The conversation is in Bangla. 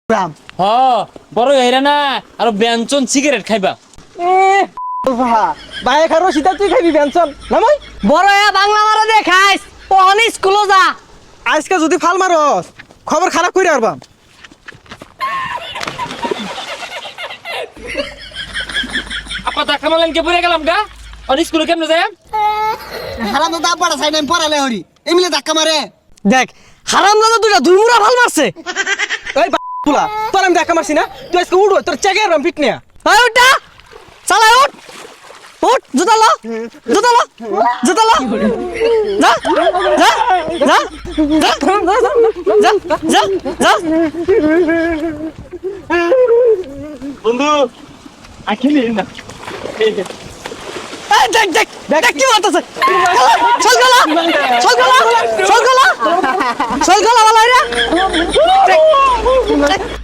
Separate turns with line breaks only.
রাম
হ বড় হইরা না আর ব্যঞ্জন সিগারেট খাইবা
বাইরে খারো সীতা তুই খাবি বেনসন নামাই
বড় বাংলা মারা দে খাইস ওহনি স্কুলে যা।
আজকে যদি ফাল মারস খবর খারাপ করে আরবাম
আপা ধাক্কা মারলেন কে পড়ে গেলাম গা আর স্কুলে কেমনে যায়
হারাম দাদা পড়া চাই না পড়ালে হরি এমনি ধাক্কা মারে
দেখ হারাম দাদা দুইটা দুইমুরা ভাল মারছে।
ওই পুলা তোর আমি ধাক্কা মারছি না তুই আজকে উড়ো তোর চেকে আরবাম পিট নিয়া
এই উঠা চালা উঠ উঠ জুতা লো জুতা লো জুতা লো যা যা যা যা যা যা
বন্ধু আখিলি না
এই দেখ দেখ দেখ কি মারতেছে চল গলা চল গলা চল গলা চল গলা বালা রে